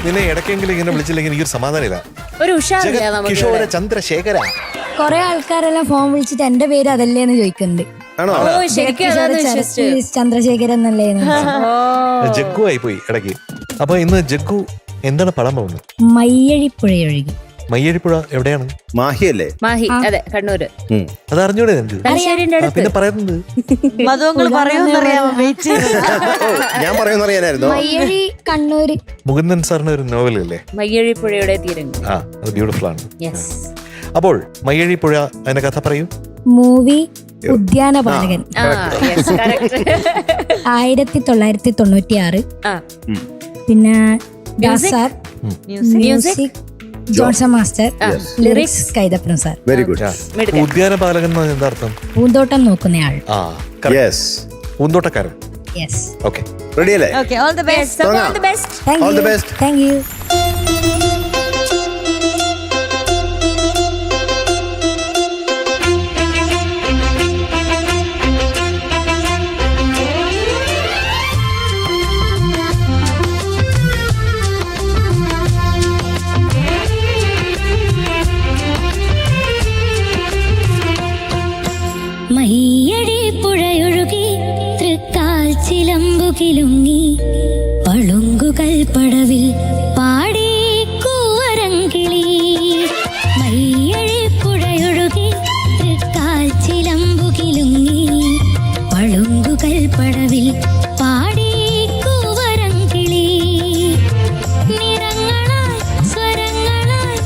നിന്നെ ഇടയ്ക്കെങ്കിലും ഇങ്ങനെ വിളിച്ചില്ലെങ്കിൽ എനിക്കൊരു സമാധാനമില്ല. ഒരു ഉഷാറില്ല നമുക്ക്. കിഷോര ചന്ദ്രശേഖര. കൊറേ ആൾക്കാരെല്ലാം ഫോൺ വിളിച്ചിട്ട് എന്റെ പേര് അതല്ലേന്ന് ചോദിക്കുന്നുണ്ട്. ആണോ? ഓ ശരിക്കും അതാന്ന് വിശ്വസിച്ചു. ചന്ദ്രശേഖരൻ എന്നല്ലേന്ന്. ജഗ്ഗു ആയി പോയി ഇടയ്ക്ക്. അപ്പൊ ഇന്ന് ജഗ്ഗു എന്താണ് പടം പോകുന്നത്? മയ്യഴിപ്പുഴയൊഴുകി. മയ്യഴിപ്പുഴ എവിടെയാണ്? മാഹിയല്ലേ? മാഹി, അതെ, കണ്ണൂര്. അത് അറിഞ്ഞൂടെ നിനക്ക്? തലശ്ശേരിന്റെ അടുത്ത്. പിന്നെ പറയുന്നത് മധുങ്ങൾ പറയുമെന്നറിയാമോ? വെയിറ്റ് ഞാൻ പറയുന്നറിയാനായിരുന്നു. മയ്യഴി കണ്ണൂര്. മുകുന്ദൻ സാറിന്റെ ഒരു നോവലല്ലേ മയ്യഴിപ്പുഴയുടെ തീരങ്ങൾ. ആ, അത് ബ്യൂട്ടിഫുൾ ആണ്. യെസ്. അപ്പോൾ മയ്യഴിപ്പുഴ അതിന്റെ കഥ പറയൂ. മൂവി ഉദ്യാനപാലകൻ. ആ യെസ്, കറക്റ്റ്. 1996. ആ പിന്നെ Music? Sir, music Johnson master, lyrics Kaithapram sir. Very good. മിടുക്കൻ. ഉദ്യാനപാലകൻ എന്ന് എന്താ അർത്ഥം? പൂന്തോട്ടം നോക്കുന്നയാൾ. ആ, correct. യെസ്. പൂന്തോട്ടക്കാരൻ. യെസ്. ഓക്കെ, റെഡി അല്ലേ? Okay, all the best. So, all the best. All the best. Thank you. Mayyazhi പുഴയൊഴുകി തൃക്കാൽ ചിലമ്പുകിലുങ്ങി പളുങ്കുകൾ പടവിൽ പാടി കൂവരങ്കിളി. മയ്യഴി പുഴയൊഴുകി തൃക്കാൽ ചിലമ്പുകിലുങ്ങി പളുങ്കുകൾ പടവിൽ പാടി കൂവരങ്കിളി. നിറങ്ങളായി സ്വരങ്ങളായി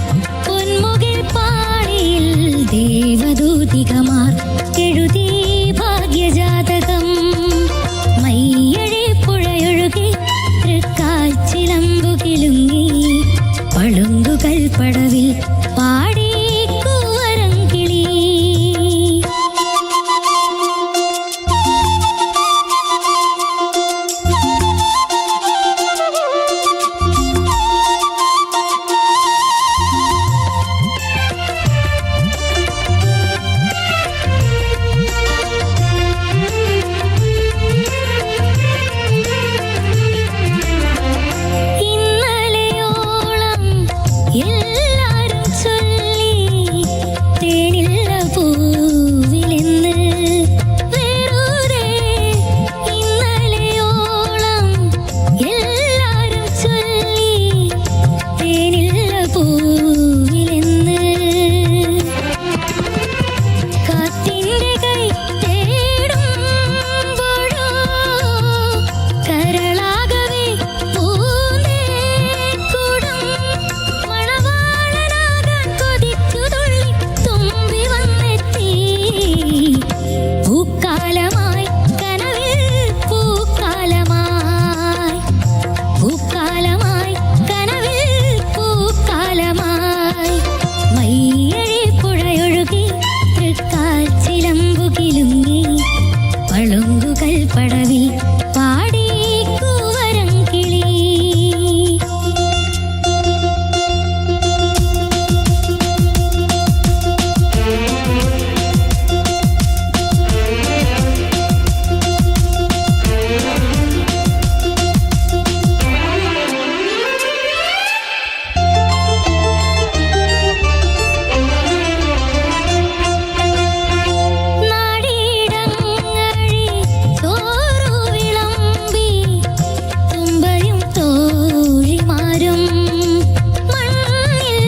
പൊന്മുകിൽ പാടിയിൽ ദേവദൂതികമാർ എഴുതി ഭാഗ്യജാതകം. മയ്യഴി പുഴയൊഴുകി തൃക്കാൽ ചിലമ്പുകിലുങ്ങി പളുങ്കുകൾ പടവിൽ പാടി കൂവരങ്കിളി. ഇന്നലെയോളം എല്ലാരും ചൊല്ലി തേനില്ല പൂവിലെന്ന് വെറുതെ. ഇന്നലെയോളം എല്ലാരും ചൊല്ലി തേനില്ല പൂവിലെന്ന്. കാറ്റിന്റെ കൈ തേടുമ്പോഴോ കരളാകവേ പൂന്തേൻകൂടും. മണവാളനാകാൻ കൊതിച്ചു തുള്ളി തുമ്പി വന്നെത്തി. പൂക്കാലമായി കനവിൽ പൂക്കാലമായി. പൂക്കാലമായി കനവിൽ പൂക്കാലമായി. മയ്യഴി പുഴയൊഴുകി തൃക്കാൽ ചിലമ്പുകിലുങ്ങി പളുങ്കുകൾ പടവിൽ പാടി കൂവരങ്കിളി. നാടിയിടങ്ങഴി ചോറു വിളമ്പി തുമ്പയും തോഴിമാരും മണ്ണിൽ.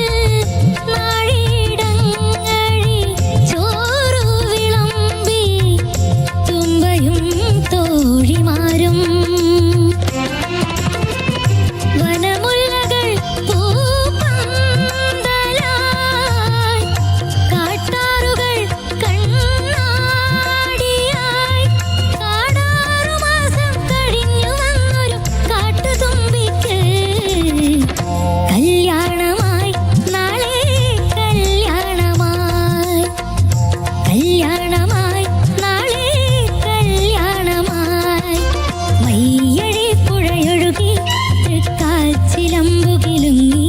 നാടിയിടങ്ങഴി ചോറു വിളമ്പി തുമ്പയും തോഴിമാരും. വനമുല്ലകൾ പൂപ്പന്തലായി കാട്ടാറുകൾ കണ്ണാടിയായി. കാടാറുമാസം കഴിഞ്ഞു വന്നൊരു കാട്ടുതുമ്പിക്ക് കല്യാണമായി നാളെ കല്യാണമായി. കല്യാണമായി നാളെ കല്യാണമായി. മയ്യഴി പുഴയൊഴുകി തൃക്കാൽ ചിലമ്പുകിലുങ്ങി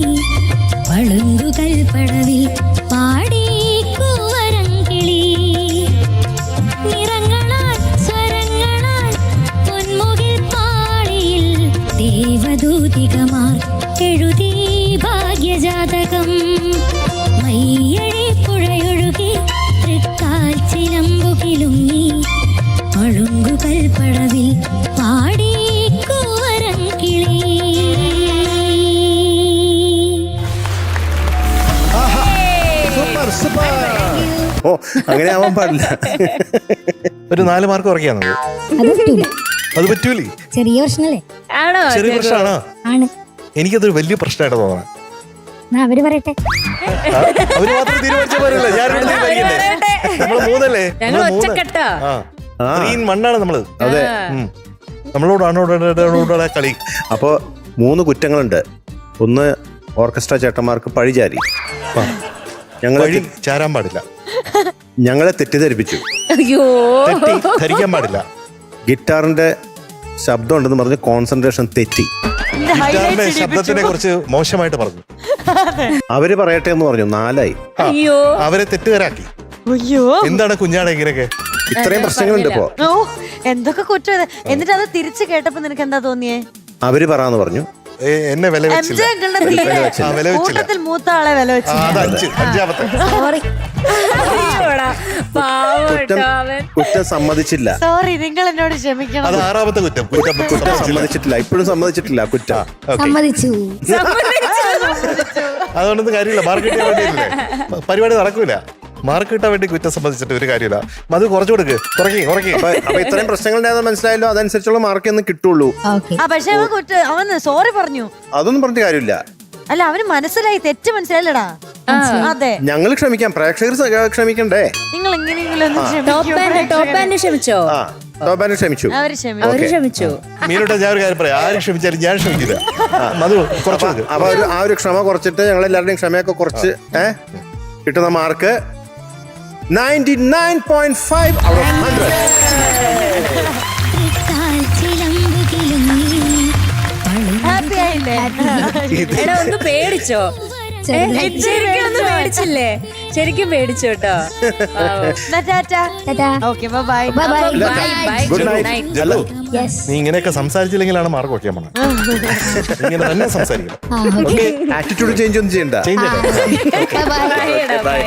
പളുങ്കുകൾ പടവിൽ പാടി കൂവരങ്കിളി. നിറങ്ങളാൽ സ്വരങ്ങളാൽ പൊന്മുകിൽ പാടിയിൽ ദേവദൂതികമാർ എഴുതി ഭാഗ്യജാതകം മയ്യഴി പുഴയൊഴുകി തൃക്കാൽ ചിലമ്പുകിലുങ്ങി പളുങ്കുകൾ പടവിൽ പാടി കൂവരങ്കിളി. Super super. ഓ അങ്ങനെ ആവാൻ പാടില്ല. ഒരു 4 മാർക്ക് കുറയ്ക്കാന്നത് അത് പറ്റൂല. അത് പറ്റൂലേ? ചെറിയ പ്രശ്നല്ലേ? ആണോ ചെറിയ ജഗ്ഗു? പ്രശ്നമാണോ? ആണ്. എനിക്കതൊരു വലിയ പ്രശ്നമായിട്ട് തോന്നണം. എന്നാ അവര് പറയട്ടെ. അവര് മാത്രം തീരുമാനിച്ച പോരല്ലോ, ഞാൻ ഇവിടെ നിന്ന് കഴിക്കണ്ടേ? നമ്മള് 3 അല്ലേ? ഞങ്ങൾ ഒറ്റക്കെട്ടാ. ആ. 3-1 ആണ് നമ്മള്. അതെ. നമ്മളോടാണ് കളി. അപ്പോ 3 കുറ്റങ്ങളുണ്ട്. ഒന്ന്, ഓർക്കസ്ട്ര ചേട്ടന്മാർക്ക് പഴിചാരി. വഴി ചാരാൻ പാടില്ല, ഞങ്ങളെ തെറ്റിദ്ധരിപ്പിച്ചു. അയ്യോ തെറ്റി ധരിക്കാൻ പാടില്ല. ഗിറ്റാറിന്റെ ശബ്ദം ഉണ്ടെന്ന് പറഞ്ഞ് കോൺസെൻട്രേഷൻ തെറ്റി. ഗിറ്റാറിന്റെ ശബ്ദത്തിനെ കുറിച്ച് മോശമായിട്ട് പറഞ്ഞു. അവര് പറയട്ടെ എന്ന് പറഞ്ഞു. 4 ആയി. അയ്യോ അവരെ തെറ്റുകാരാക്കി. അയ്യോ എന്താണ് കുഞ്ഞാടെ ഇങ്ങനെയൊക്കെ? ഇത്രയും പ്രശ്നങ്ങളുണ്ട് ഇപ്പോ. ഓ എന്തൊക്കെ കുറ്റം ഇത്. എന്നിട്ട് അത് തിരിച്ചു കേട്ടപ്പോ നിനക്ക് എന്താ തോന്നിയേ? അവര് പറയാന്ന് പറഞ്ഞു. എന്നെ വില വെച്ചില്ല. MJ അങ്കിളിനെ തീരെ ആ, വില വെച്ചില്ല. കൂട്ടത്തിൽ മൂത്ത ആളെ വില ആ, വെച്ചു. അത് 5-5ാമത്തെ. സോറി. അയ്യോടാ, പാവം കുറ്റം കേട്ടോ അവൻ. കുറ്റം സമ്മതിച്ചില്ല. സോറി, നിങ്ങൾ എന്നോട് ക്ഷമിക്കണം. അത് 6ാമത്തെ കുറ്റം. കുറ്റം സമ്മതിച്ചിട്ടില്ല. ഇപ്പോഴും സമ്മതിച്ചിട്ടില്ല കുറ്റം. ഓക്കേ. സമ്മതിച്ചു. അതുകൊണ്ടൊന്നും കാര്യമില്ല. മാർക്ക് കിട്ടാൻ വേണ്ടിയില്ലേ പരിപാടി നടക്കൂല. മാർക്ക് കിട്ടാൻ വേണ്ടി കുറ്റം സംബന്ധിച്ചിട്ട് ഒരു കാര്യമില്ല. അത് കുറച്ചു കൊടുക്ക്. കുറയ്ക്ക്. അപ്പൊ ഇത്രയും പ്രശ്നങ്ങൾ ഉണ്ടായെന്ന് മനസ്സിലായല്ലോ. അതനുസരിച്ചുള്ള മാർക്ക് ഒന്ന് കിട്ടുള്ളൂ. ഓക്കെ. ആ പക്ഷെ അവൻ സോറി പറഞ്ഞു. അതൊന്നും പറഞ്ഞിട്ട് കാര്യമില്ല. അല്ല അവന് മനസ്സിലായി, തെറ്റ് മനസ്സിലായില്ലടാ. അതെ, ഞങ്ങൾ ക്ഷമിക്കാം, പ്രേക്ഷകർ ക്ഷമിക്കണ്ടേ? നിങ്ങൾ എങ്ങനെയെങ്കിലും ഒന്ന് ടോപ്പ് ആൻഡ് ക്ഷമിച്ചോ? ആ ടോപ്പാന് ക്ഷമിച്ചു. അവര് ക്ഷമിക്കും. അവര് ക്ഷമിച്ചു. മീനോട്ട് ഞാൻ ഒരു കാര്യം പറയാം, ആരും ക്ഷമിച്ചാലും ഞാൻ ക്ഷമിക്കില്ല. അത് കുറച്ചു കൊടുക്ക്. അപ്പൊ ആ ഒരു ക്ഷമ കുറച്ചിട്ട് ഞങ്ങൾ എല്ലാവരുടെയും ക്ഷമയൊക്കെ കുറച്ച് കിട്ടുന്ന മാർക്ക് 99.5 out of 100. തൃക്കാൽ ചിലമ്പുകിലുങ്ങി ഹാപ്പി ആയില്ലേ? എടാ ഒന്ന് പേടിച്ചോ? ശരിക്കും ഒന്ന് പേടിച്ചില്ലേ? ശരിക്കും പേടിച്ചു കേട്ടോ. എന്നാ ടാറ്റാ. ടാറ്റാ. Okay bye bye. Bye bye. ഇല്ല, bye. Good night. Jaggu, yes. നീ ഇങ്ങനെയൊക്കെ സംസാരിച്ചില്ലെങ്കിലാണ് മാർക്ക് വയ്ക്കാൻ പോണത്. ഇങ്ങനെ തന്നെ സംസാരിക്കണം. ആ ഓക്കെ. ഓക്കെ, ആറ്റിറ്റ്യൂഡ് ചേഞ്ച് ഒന്നും ചെയ്യണ്ട. ചേഞ്ച് ചെയ്യണം. By bye. ബൈ എടാ, ബൈ.